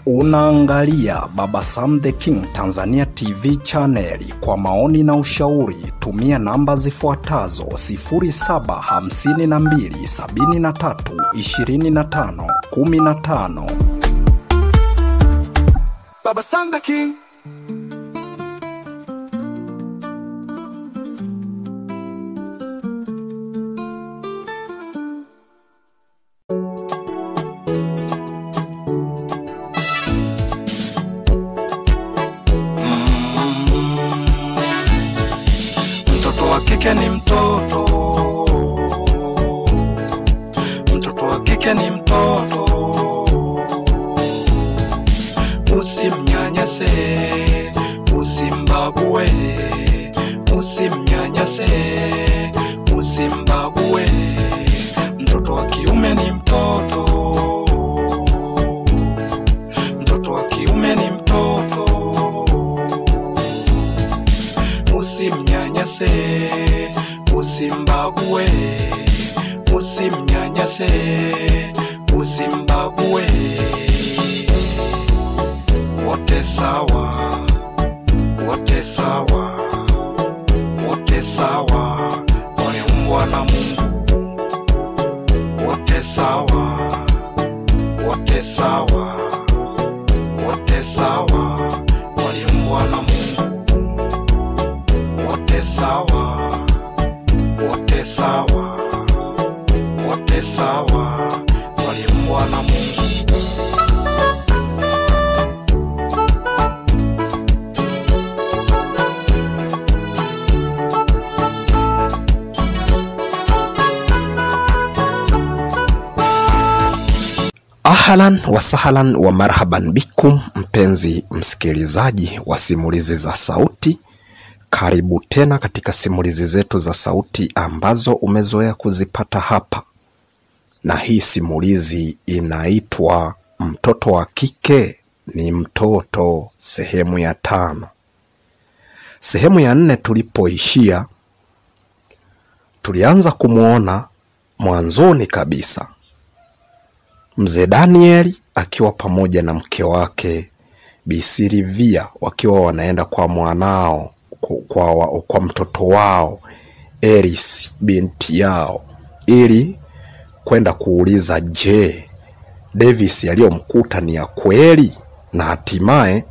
Unaangalia Baba Sam the King Tanzania TV channel. Kwa maoni na ushauri tumia namba zifuatazo 0752732515. Baba Sam the King. Kike ni mtoto, mtoto wa kike ni mtoto, usimnyanyase, usimbague, usimnyanyase, usimbague. Mtoto wa kiume ni mtoto, mtoto wa kiume ni mtoto, usimnyanyase, usimbague, usimnyanyase, usimbague. Wote sawa, wote sawa, wote sawa, waliumbwa na Mungu. Wote sawa, wote sawa, wote sawa, waliumbwa na Mungu. Wote sawa, wote sawa, wote sawa, waliumbwa na Mungu. Ahlan wa sahlan wa marhaban bikum, mpenzi msikilizaji wa simulizi za sauti. Karibu tena katika simulizi zetu za sauti ambazo umezoea kuzipata hapa. Na hii simulizi inaitwa Mtoto wa Kike ni Mtoto, sehemu ya 5. Sehemu ya 4 tulipoishia, tulianza kumuona mwanzoni kabisa Mzee Daniel akiwa pamoja na mke wake Bi Silvia wakiwa wanaenda kwa mwanao, kwa mtoto wao Eris, binti yao, ili kwenda kuuliza je, Davis aliyomkuta ni ya kweli. Na hatimaye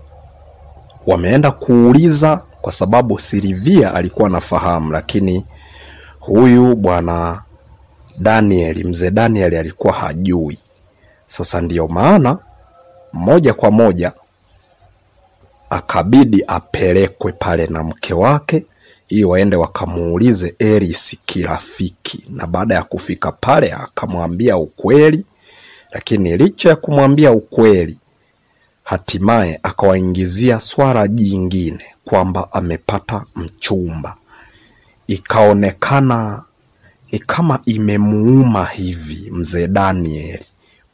wameenda kuuliza, kwa sababu Silvia alikuwa anafahamu, lakini huyu bwana Daniel, Mzee Daniel alikuwa hajui. Sasa ndiyo maana moja kwa moja akabidi apelekwe pale na mke wake ili waende wakamuulize Eris kirafiki. Na baada ya kufika pale akamwambia ukweli, lakini licha ya kumwambia ukweli, hatimaye akawaingizia swala jingine kwamba amepata mchumba. Ikaonekana ni kama imemuuma hivi Mzee Daniel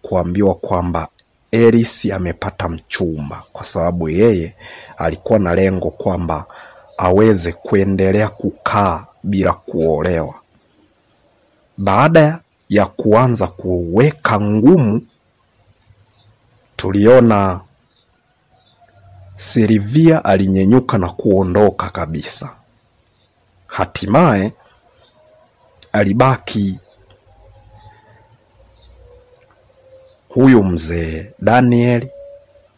kuambiwa kwamba Eris amepata mchumba, kwa sababu yeye alikuwa na lengo kwamba aweze kuendelea kukaa bila kuolewa. Baada ya kuanza kuweka ngumu, tuliona Silvia alinyenyuka na kuondoka kabisa. Hatimaye alibaki huyu Mzee Daniel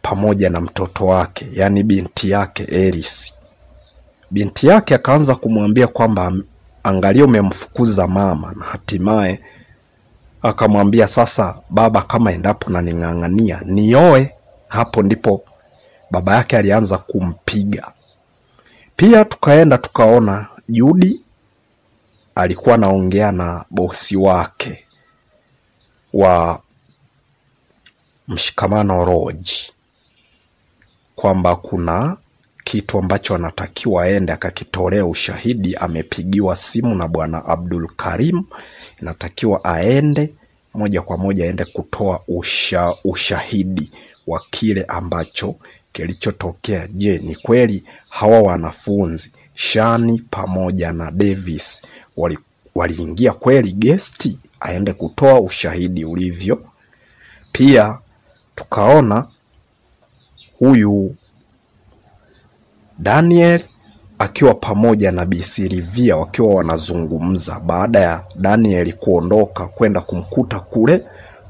pamoja na mtoto wake, yani binti yake Eris. Binti yake akaanza kumwambia kwamba angalia umemfukuza mama, na hatimaye akamwambia sasa baba, kama endapo na ning'ang'ania nioe. Hapo ndipo baba yake alianza kumpiga. Pia tukaenda tukaona Judy alikuwa anaongea na bosi wake wa Mshikamano Lodge kwamba kuna kitu ambacho anatakiwa aende akakitolea ushahidi. Amepigiwa simu na bwana Abdul Karim, inatakiwa aende moja kwa moja aende kutoa ushahidi wa kile ambacho kilichotokea. Je, ni kweli hawa wanafunzi Shani pamoja na Davis waliingia kweli gesti? Aende kutoa ushahidi ulivyo. Pia tukaona huyu Daniel akiwa pamoja na Bi Silvia wakiwa wanazungumza, baada ya Daniel kuondoka kwenda kumkuta kule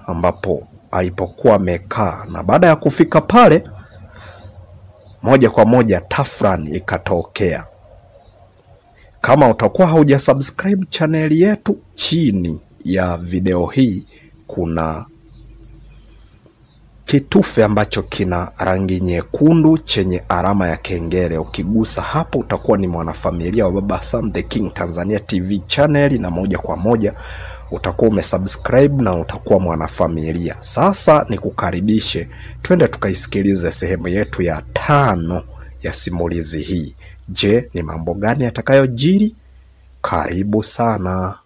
ambapo alipokuwa amekaa. Na baada ya kufika pale, moja kwa moja tafrani ikatokea. Kama utakuwa haujasubscribe channel yetu, chini ya video hii kuna kitufe ambacho kina rangi nyekundu chenye alama ya kengele. Ukigusa hapo utakuwa ni mwanafamilia wa Baba Sam The King Tanzania TV channel, na moja kwa moja utakuwa umesubscribe na utakuwa mwanafamilia. Sasa nikukaribishe twende tukaisikilize sehemu yetu ya 5 ya simulizi hii. Je, ni mambo gani yatakayojiri? Karibu sana.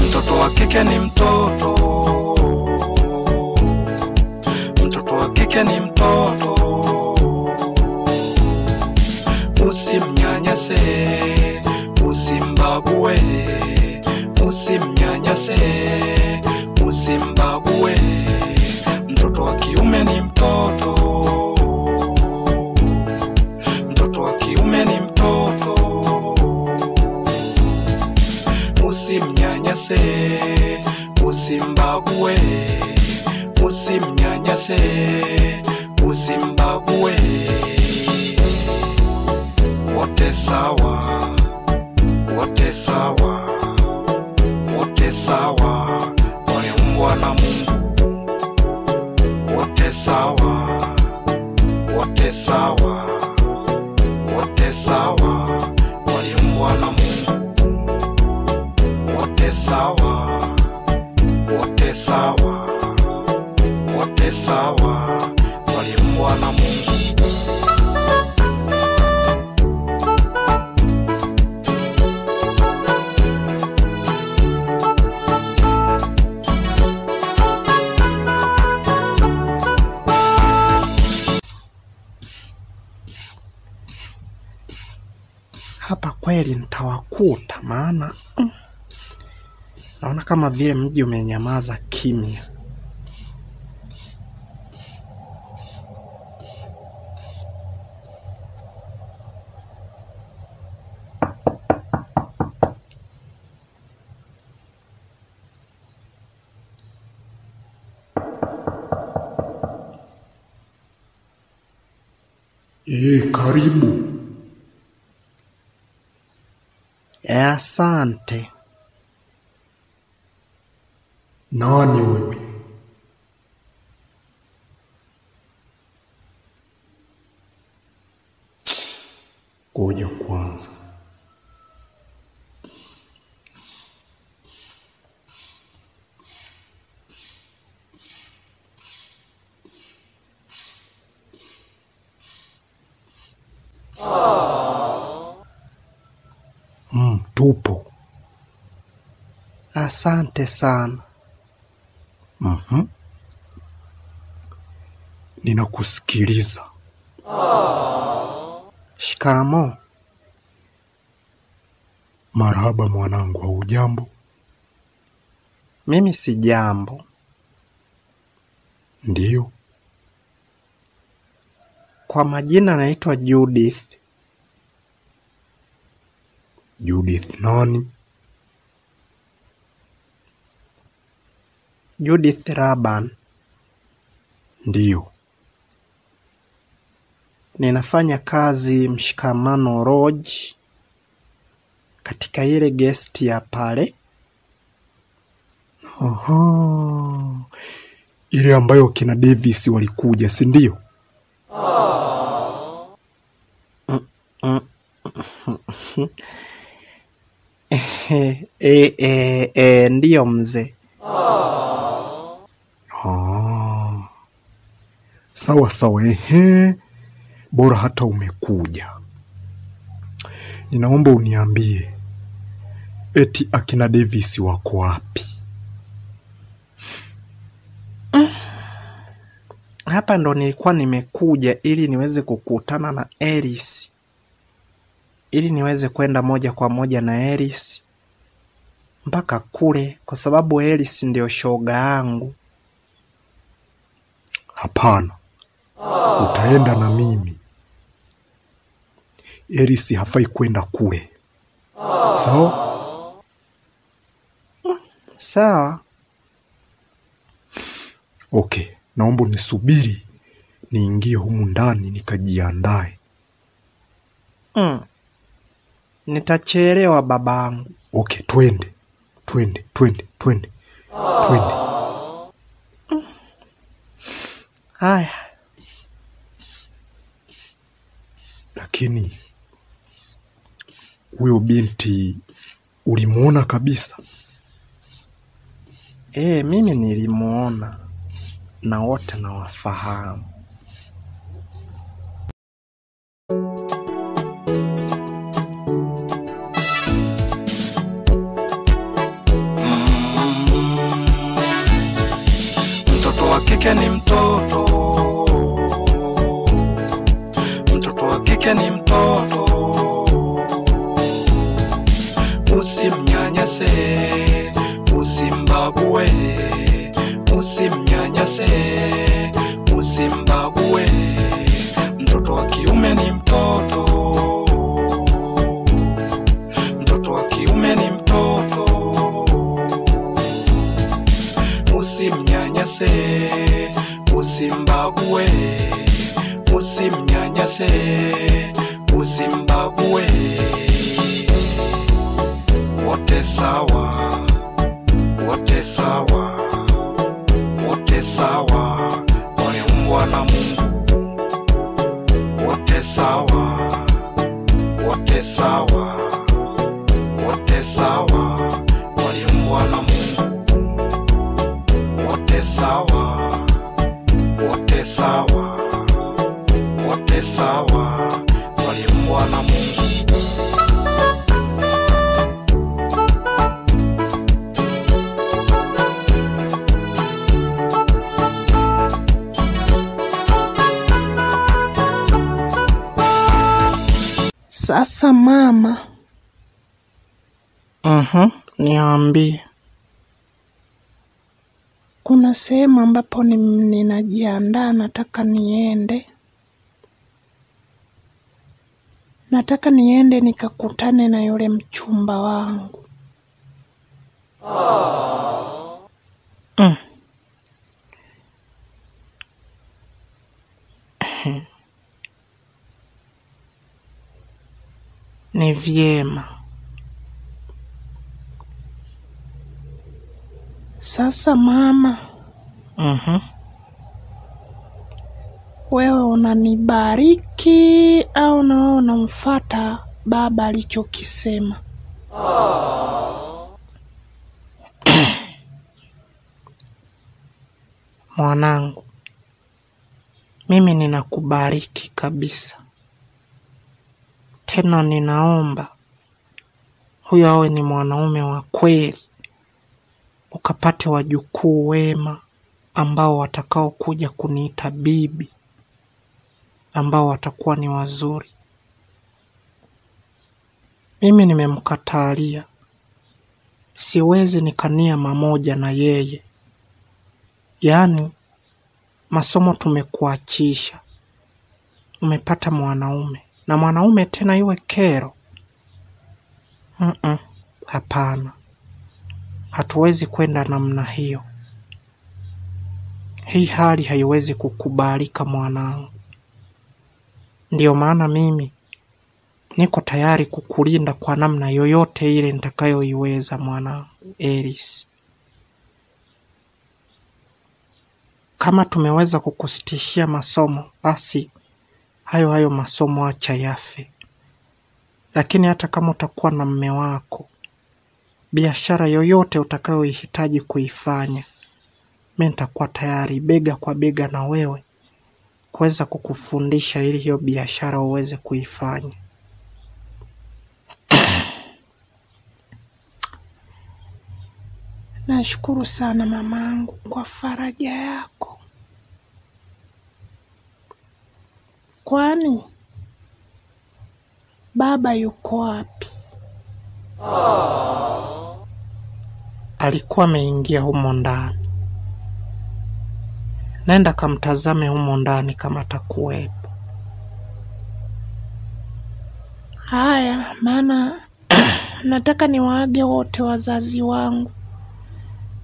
Mtoto wa kike ni mtoto, mtoto wa kike ni mtoto, usimnyanyase, usimbague, usimnyanyase, usimbague. Mtoto wa kiume ni mtoto, mtoto wa kiume ni mtoto, usimnyanyase, usimbague, usimnyanyase, usimbague. Wote sawa, wote sawa, wote sawa, waliumbwa na Mungu. Wote sawa, wote sawa, wote sawa, waliumbwa na Mungu. Wote sawa, wote sawa, wote sawa, waliumbwa na Mungu. Hapa kweli nitawakuta, maana naona kama vile mji umenyamaza kimya. Karibu. Asante. Nani wewe? Ngoja kwanza. Tupo. Asante sana. Ninakusikiliza. Shikamo. Marhaba mwanangu, hujambo? Mimi si jambo. Ndiyo. Kwa majina naitwa Judith. Judith nani? Judith Raban. Ndiyo. Ninafanya kazi Mshikamano Lodge, katika ile guest ya pale. Ile ambayo kina Davis walikuja, si ndio? Ndiyo mzee. Sawa sawa, bora hata umekuja. Ninaomba uniambie, eti akina Davis wako wapi? Hapa ndo nilikuwa nimekuja ili niweze kukutana na Eris. ili niweze kwenda moja kwa moja na Eris mpaka kule, kwa sababu Eris ndio shoga yangu. Hapana, utaenda na mimi. Eris hafai kwenda kule. Sawa? Sawa. Okay, naomba nisubiri niingie humu ndani nikajiandae. Nitachelewa babangu. Okay, twende. Haya. Lakini huyo binti ulimuona kabisa? Mimi nilimuona na wote nawafahamu. Mtoto wa kike ni mtoto. Mtoto wa kike ni mtoto. Usimnyanyase, usimbabue. Usimnyanyase, usimbabue. Mtoto wa kiume ni mtoto. Mtoto wa kiume ni mtoto. Usimnyanyase, usimbabue. Usimnyanyase, usimbabue. Wote sawa, wote sawa, wote sawa, waliumbwa na Mungu. Wote sawa, wote sawa, wote sawa, waliumbwa na Mungu. Wote sawa, wote sawa, wote sawa, waliumbwa na Mungu. Sasa mama. Niambie. Kuna sehemu ambapo ninajiandaa, nataka niende. Nataka niende nikakutane na yule mchumba wangu. Ni vyema. Sasa mama. Wewe unanibariki au na unamfuata baba alichokisema? Mwanangu, mimi ninakubariki kabisa. Tena ninaomba huyo awe ni mwanaume wa kweli, ukapate wajukuu wema ambao watakao kuja kuniita bibi, ambao watakuwa ni wazuri. Mimi nimemkatalia, siwezi nikania mamoja na yeye. Yaani masomo tumekuachisha, umepata mwanaume, na mwanaume tena iwe kero. Hapana, hatuwezi kwenda namna hiyo. Hii hali haiwezi kukubalika mwanangu. Ndiyo maana mimi niko tayari kukulinda kwa namna yoyote ile nitakayoiweza mwanangu Eris. Kama tumeweza kukusitishia masomo, basi hayo masomo acha yafe. Lakini hata kama utakuwa na mume wako, biashara yoyote utakayoihitaji kuifanya, mimi nitakuwa tayari bega kwa bega na wewe kuweza kukufundisha ili hiyo biashara uweze kuifanya. Nashukuru sana mamangu kwa faraja yako. baba yuko wapi? Alikuwa ameingia humo ndani. Nenda kamtazame humo ndani kama atakuwepo. Haya, maana nataka niwaage wote wazazi wangu.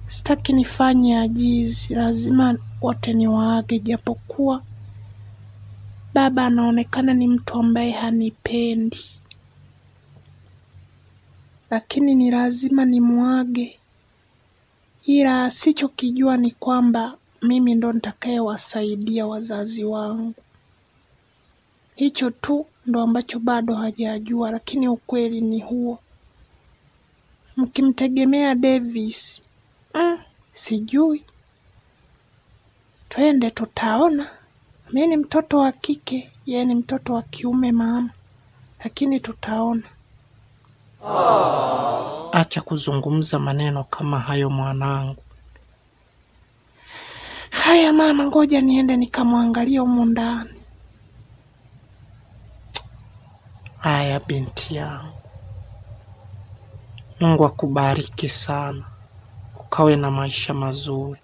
Sitaki nifanye ajizi, lazima wote niwaage, japokuwa baba anaonekana ni mtu ambaye hanipendi. Lakini ni lazima nimuage. Ila sichokijua ni kwamba mimi ndo nitakayewasaidia wazazi wangu. Hicho tu ndo ambacho bado hajajua, lakini ukweli ni huo. Mkimtegemea Davis, sijui. Twende tutaona. Mimi ni mtoto wa kike, yeye ni mtoto wa kiume mama. Lakini tutaona. Acha kuzungumza maneno kama hayo mwanangu. Haya mama, ngoja niende nikamwangalia humo ndani. Haya binti yangu. Mungu akubariki sana. Ukawe na maisha mazuri.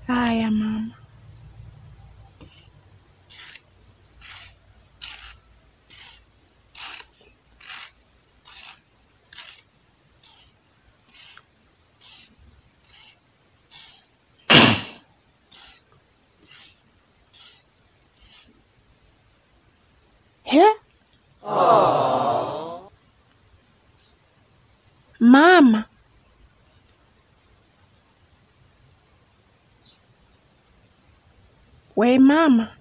Haya mama. He? Mama. We mama.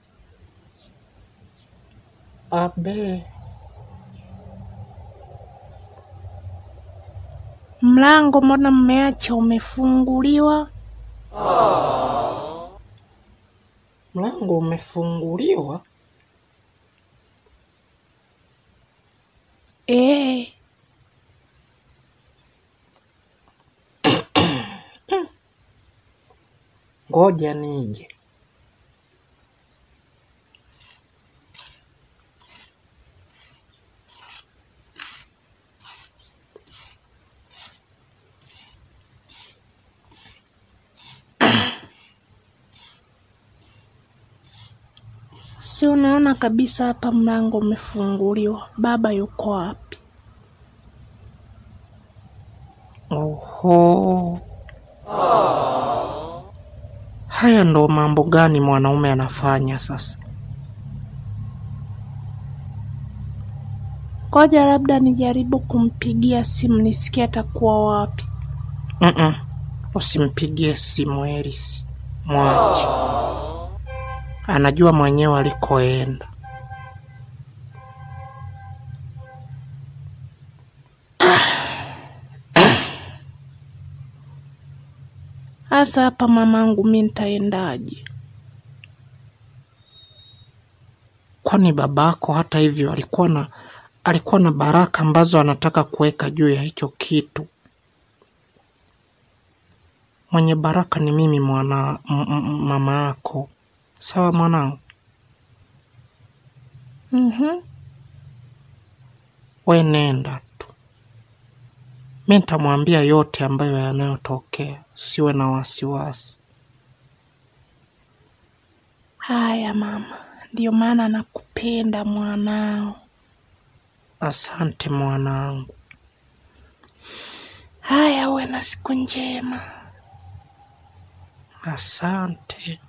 Abe. Mlango mbona mmeacha umefunguliwa? Mlango umefunguliwa? Ngoja nije. Si unaona kabisa hapa mlango umefunguliwa. Baba yuko wapi? Oho. Haya ndo mambo gani mwanaume anafanya sasa? Ngoja labda nijaribu kumpigia simu nisikie atakuwa wapi. Usimpigie simu Eris. Mwache. Anajua mwenyewe alikoenda. Asa hapa mamangu mimi nitaendaje? Kwani babako hata hivyo alikuwa na baraka ambazo anataka kuweka juu ya hicho kitu. Mwenye baraka ni mimi mama yako. Sawa mwanangu? We nenda tu. Mimi nitamwambia yote ambayo yanayotokea. Siwe na wasiwasi. Haya mama, ndio maana nakupenda mwanao. Asante mwanangu. Haya, uwe na siku njema. Asante.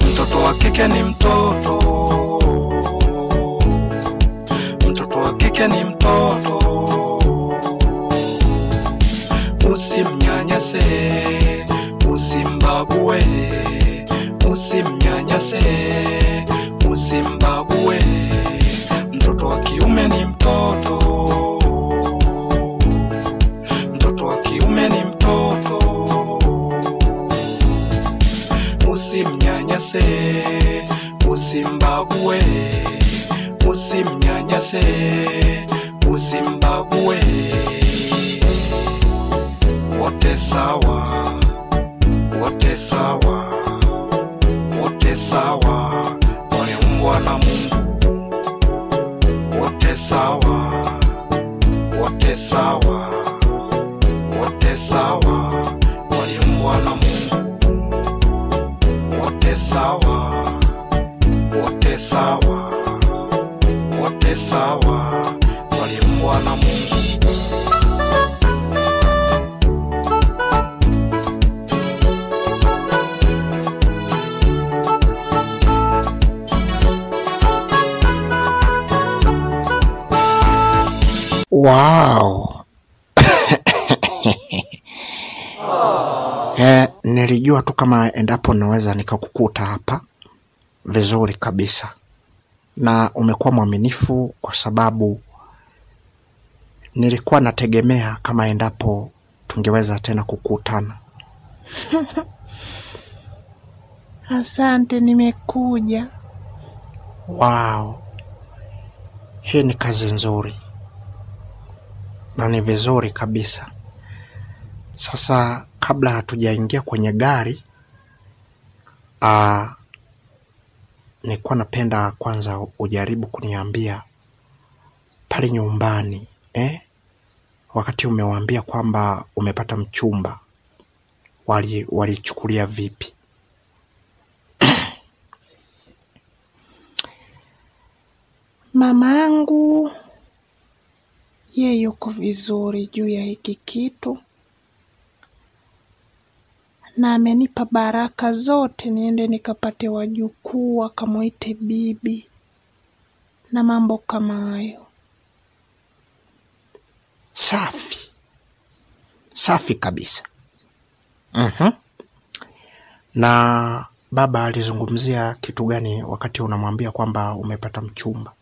Mtoto wa kike ni mtoto, mtoto wa kike ni mtoto. Usimnyanyase, usimbague, usimnyanyase, usimbague. wa kiume ni mtoto, mtoto wa kiume ni mtoto. Usimnyanyase, usimbague, usimnyanyase, usimbague. Wote sawa, wote sawa, wote sawa, waliumbwa na Mungu. Wote sawa, wote sawa, wote sawa, waliumbwa na Mungu. Wote sawa, wote sawa, wote sawa, waliumbwa na Mungu. Wow. Nilijua tu kama endapo naweza nikakukuta hapa vizuri kabisa, na umekuwa mwaminifu kwa sababu nilikuwa nategemea kama endapo tungeweza tena kukutana. Asante, nimekuja. Wow. Hii ni kazi nzuri na ni vizuri kabisa. Sasa kabla hatujaingia kwenye gari, nilikuwa napenda kwanza ujaribu kuniambia pale nyumbani, wakati umewaambia kwamba umepata mchumba, walichukulia vipi? Mamangu yeye yuko vizuri juu ya hiki kitu, na amenipa baraka zote niende nikapate wajukuu wakamuite bibi na mambo kama hayo. Safi. Safi kabisa. Na baba alizungumzia kitu gani wakati unamwambia kwamba umepata mchumba?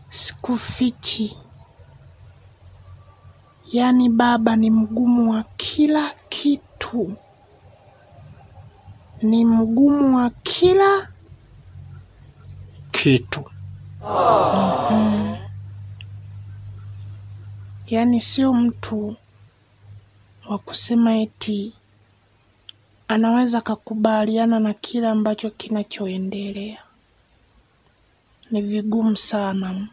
Sikufichi. Yaani baba ni mgumu wa kila kitu. Ni mgumu wa kila kitu. Yaani sio mtu wa kusema eti anaweza kukubaliana na kila ambacho kinachoendelea. Ni vigumu sana.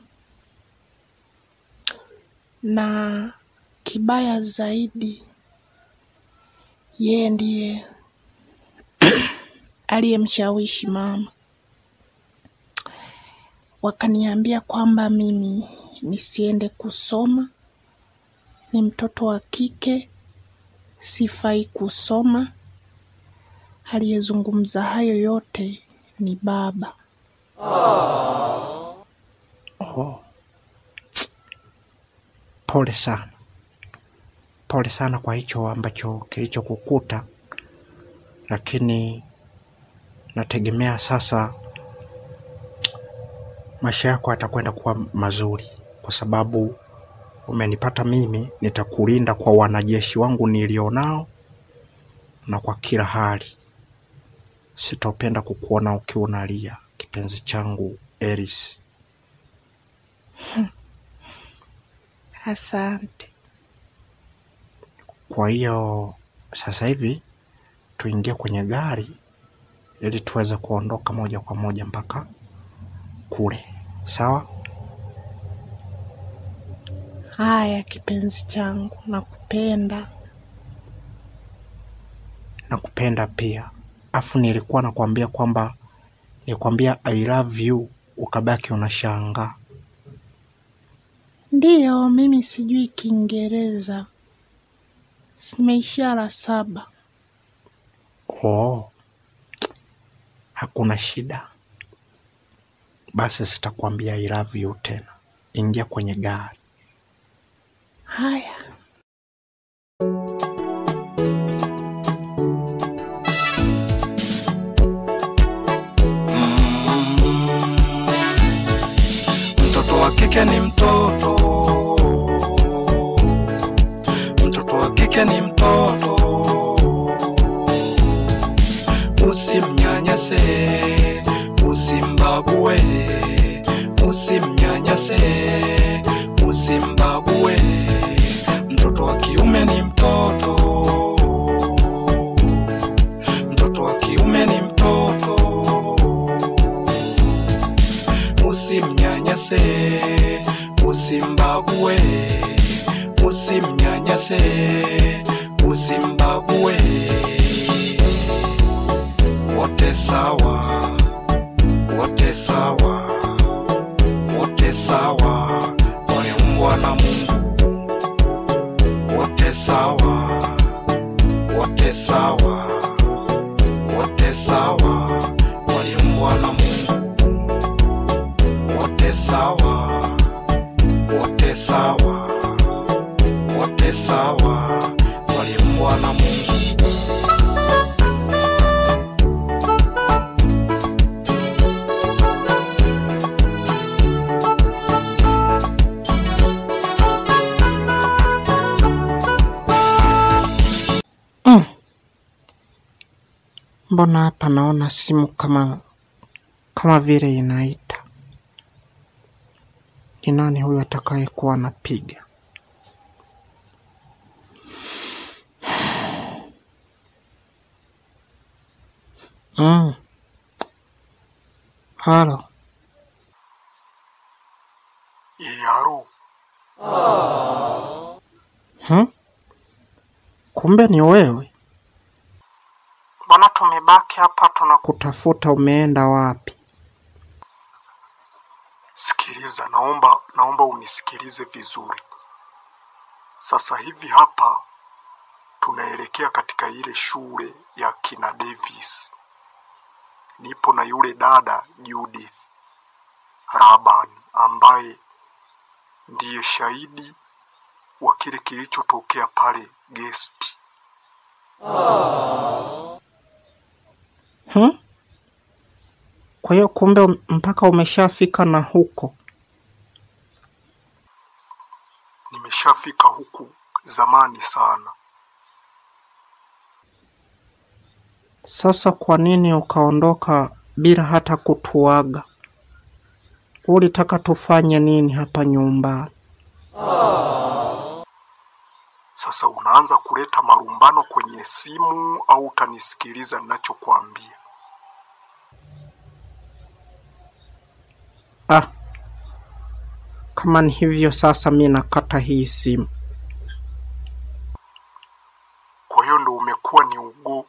Na kibaya zaidi, yeye ndiye aliyemshawishi mama. Wakaniambia kwamba mimi nisiende kusoma, ni mtoto wa kike, sifai kusoma. Aliyezungumza hayo yote ni baba. Pole sana. Pole sana kwa hicho ambacho kilichokukuta, lakini nategemea sasa maisha yako yatakwenda kuwa mazuri, kwa sababu umenipata mimi. Nitakulinda kwa wanajeshi wangu nilionao, na kwa kila hali sitopenda kukuona ukiwa unalia, kipenzi changu Eris. Asante. Kwa hiyo sasa hivi tuingie kwenye gari ili tuweze kuondoka moja kwa moja mpaka kule. Sawa? Haya kipenzi changu, nakupenda. Nakupenda pia. Afu nilikuwa nakwambia kwamba nikwambia I love you, ukabaki unashangaa. Ndiyo, mimi sijui Kiingereza. Simeishia la 7. Hakuna shida. Basi sitakwambia I love you tena. Ingia kwenye gari. Haya. kike ni mtoto, mtoto wa kike ni mtoto. Usimnyanyase, usimbague, usimnyanyase, usimbague. Mtoto wa kiume ni mtoto, mtoto wa kiume ni mtoto. Usimnyanyase, usimbague, usimnyanyase, usimbague. Wote sawa, wote sawa, wote sawa, waliumbwa na Mungu. Wote sawa, wote sawa, wote sawa, waliumbwa na Mungu. Wote sawa, wote sawa, wote sawa, waliumbwa na Mungu. Mbona hapa naona simu kama vile inaita? Ni nani huyu atakaye kuwa anapiga? Halo. Halo. Kumbe ni wewe. Mbona tumebaki hapa tunakutafuta, umeenda wapi? Sikiliza, naomba unisikilize vizuri. Sasa hivi hapa tunaelekea katika ile shule ya kina Davis. Nipo na yule dada Judith Rabani ambaye ndiye shahidi wa kile kilichotokea pale guest. Kwa hiyo kumbe mpaka umeshafika na huko? Nimeshafika huku zamani sana. Sasa kwa nini ukaondoka bila hata kutuaga? Ulitaka tufanye nini hapa nyumbani? Sasa unaanza kuleta marumbano kwenye simu au utanisikiliza ninachokuambia? Kama ni hivyo sasa mimi nakata hii simu. Kwa hiyo ndo umekuwa ni ugo.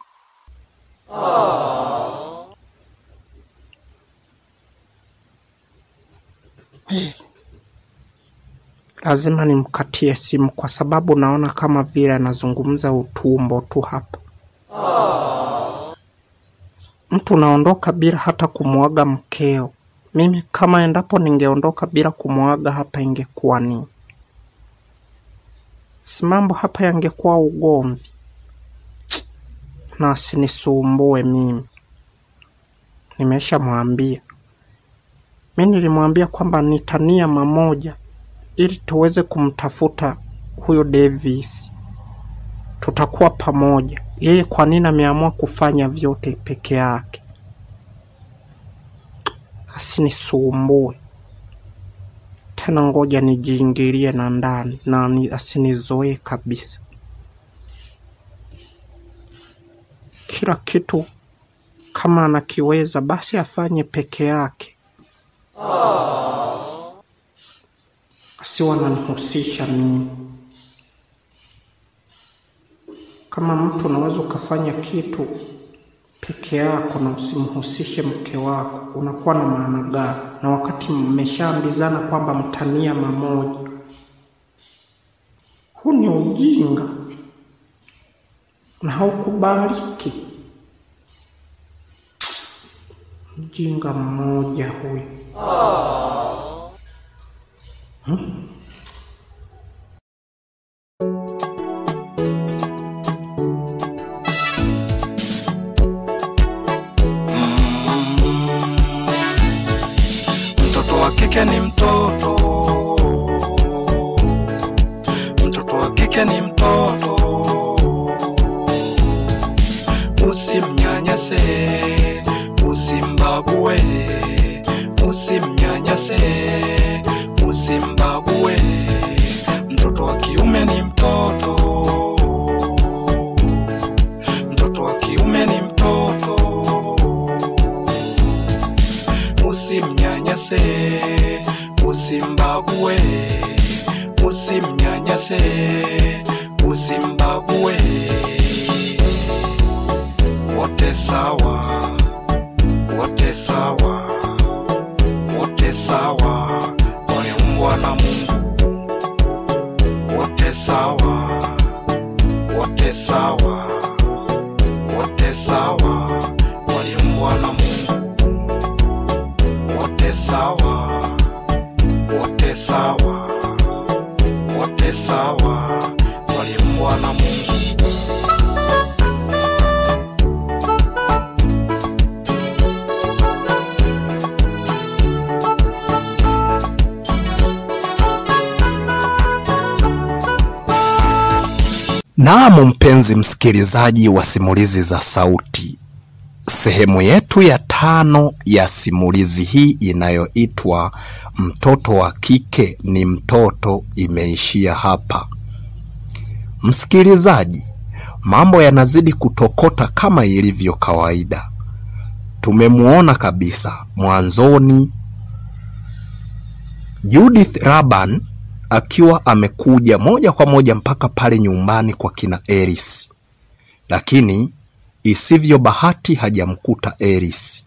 Lazima nimkatie simu kwa sababu naona kama vile anazungumza utumbo tu hapa. Mtu naondoka bila hata kumuaga mkeo. Mimi kama endapo ningeondoka bila kumuaga hapa ingekuwa ni si mambo hapa yangekuwa ugomvi. Na asinisumbue mimi. Nimeshamwambia. Mimi nilimwambia kwamba nitania mamoja ili tuweze kumtafuta huyo Davis. Tutakuwa pamoja. Yeye kwa nini ameamua kufanya vyote peke yake? Asinisumbue. Tena ngoja nijiingilie na ndani na asinizoe kabisa. Kila kitu kama anakiweza basi afanye peke yake. Asiwe ananihusisha mimi. Kama mtu unaweza ukafanya kitu peke yako na usimhusishe mke wako, unakuwa na maana gani? Na wakati mmeshaambizana kwamba mtania mamoja. Huu ni ujinga na haukubaliki. Mjinga mmoja huyu. Mtoto wa kike ni mtoto, kike ni mtoto. Usimnyanyase, usimbague, usimnyanyase, usimbague. Mtoto wa kiume ni mtoto. Mtoto wa kiume ni mtoto. Usimnyanyase, usimbague, usimnyanyase, usimbague. Wote sawa, wote sawa, wote sawa, waliumbwa na Mungu. Wote sawa, wote sawa, wote sawa, waliumbwa na Mungu. Wote sawa, wote sawa, wote sawa, waliumbwa na Mungu. Naam, mpenzi msikilizaji wa simulizi za sauti, sehemu yetu ya 5 ya simulizi hii inayoitwa Mtoto wa Kike ni Mtoto imeishia hapa. Msikilizaji, mambo yanazidi kutokota kama ilivyo kawaida. Tumemuona kabisa mwanzoni Judith Raban akiwa amekuja moja kwa moja mpaka pale nyumbani kwa kina Eris. Lakini isivyo bahati hajamkuta Eris.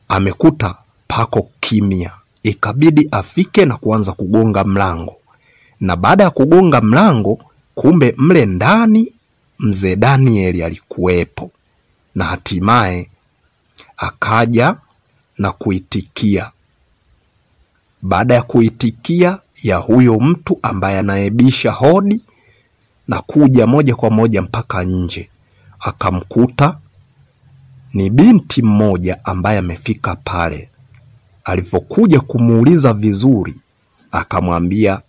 Amekuta pako kimya. Ikabidi afike na kuanza kugonga mlango. Na baada ya kugonga mlango, kumbe mle ndani mzee Daniel alikuwepo. Na hatimaye akaja na kuitikia. Baada ya kuitikia ya huyo mtu ambaye anaebisha hodi na kuja moja kwa moja mpaka nje, akamkuta ni binti mmoja ambaye amefika pale. Alipokuja kumuuliza vizuri, akamwambia,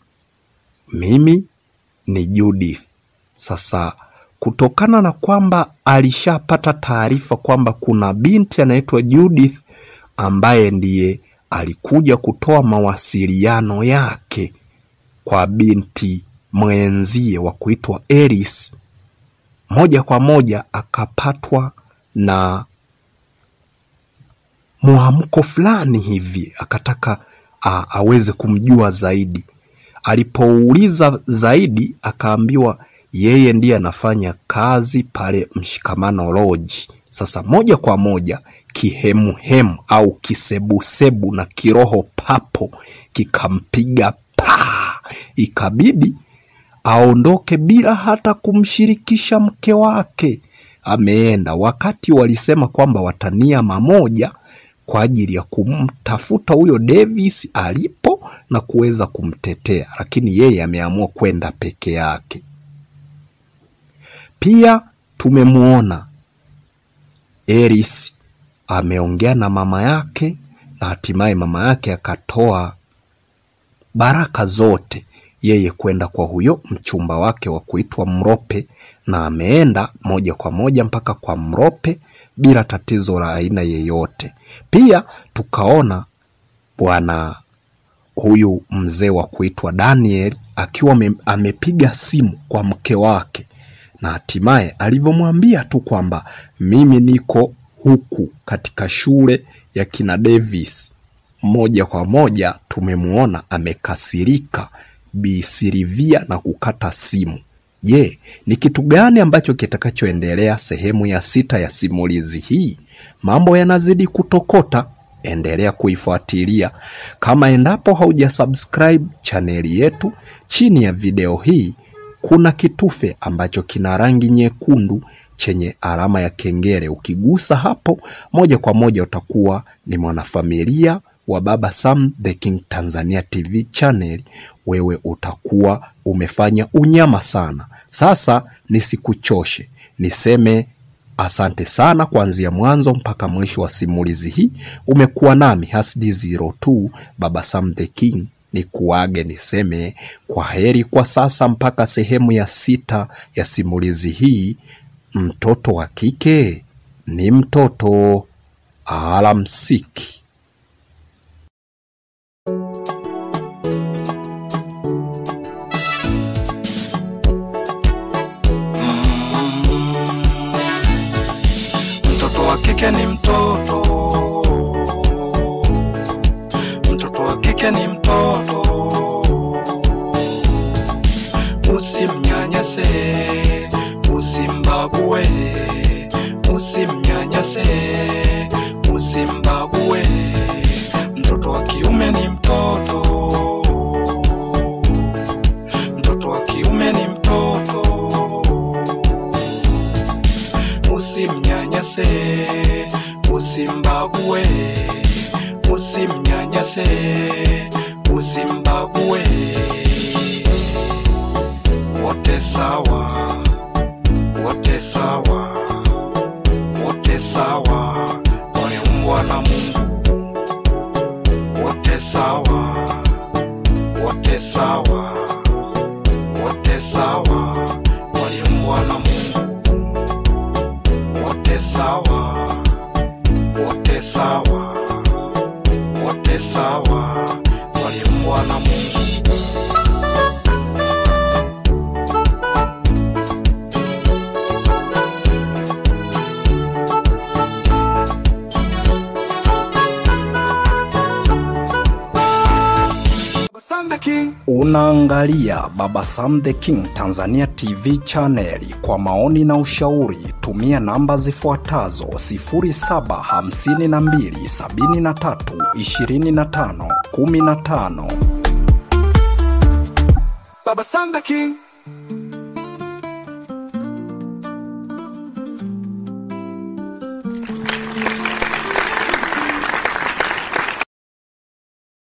mimi ni Judith. Sasa kutokana na kwamba alishapata taarifa kwamba kuna binti anaitwa Judith ambaye ndiye alikuja kutoa mawasiliano yake kwa binti mwenzie wa kuitwa Eris, moja kwa moja akapatwa na muamko fulani hivi, akataka aweze kumjua zaidi. Alipouliza zaidi, akaambiwa yeye ndiye anafanya kazi pale Mshikamano Lodge. Sasa moja kwa moja kihemuhemu au kisebusebu na kiroho papo kikampiga pa. Ikabidi aondoke bila hata kumshirikisha mke wake. Ameenda wakati walisema kwamba watania mamoja kwa ajili ya kumtafuta huyo Davis alipo na kuweza kumtetea, lakini yeye ameamua kwenda peke yake. Pia tumemuona Eris ameongea na mama yake na hatimaye mama yake akatoa baraka zote yeye kwenda kwa huyo mchumba wake wa kuitwa Mrope, na ameenda moja kwa moja mpaka kwa Mrope bila tatizo la aina yeyote. Pia tukaona bwana huyu mzee wa kuitwa Daniel akiwa amepiga simu kwa mke wake, na hatimaye alivyomwambia tu kwamba mimi niko huku katika shule ya kina Davis, moja kwa moja tumemuona amekasirika Bi Silvia na kukata simu. Je, ni kitu gani ambacho kitakachoendelea sehemu ya 6 ya simulizi hii? Mambo yanazidi kutokota, endelea kuifuatilia. Kama endapo haujasubscribe chaneli yetu, chini ya video hii kuna kitufe ambacho kina rangi nyekundu chenye alama ya kengele. Ukigusa hapo moja kwa moja utakuwa ni mwanafamilia wa Baba Sam The King Tanzania TV channel. Wewe utakuwa umefanya unyama sana. Sasa nisikuchoshe, niseme asante sana kuanzia mwanzo mpaka mwisho wa simulizi hii. Umekuwa nami Hasdi02 Baba Sam The King ni kuage niseme kwa heri kwa sasa mpaka sehemu ya 6 ya simulizi hii. Mtoto wa kike ni mtoto. Alamsiki. Mtoto wa kike ni mtoto. Mtoto wa kike ni mtoto. Usimnyanyase, usimbague, usimnyanyase, usimbague. Mtoto wa kiume ni mtoto. Mtoto wa kiume ni mtoto. Usimnyanyase, usimbague, usimnyanyase, usimbague. Wote sawa, wote sawa, wote sawa, waliumbwa na Mungu. Wote sawa, wote sawa, wote sawa, waliumbwa na Mungu. Wote sawa, wote sawa, wote sawa, waliumbwa na Mungu. Unaangalia Baba Sam the King Tanzania TV channel. Kwa maoni na ushauri tumia namba zifuatazo 0752732515. Baba Sam the King.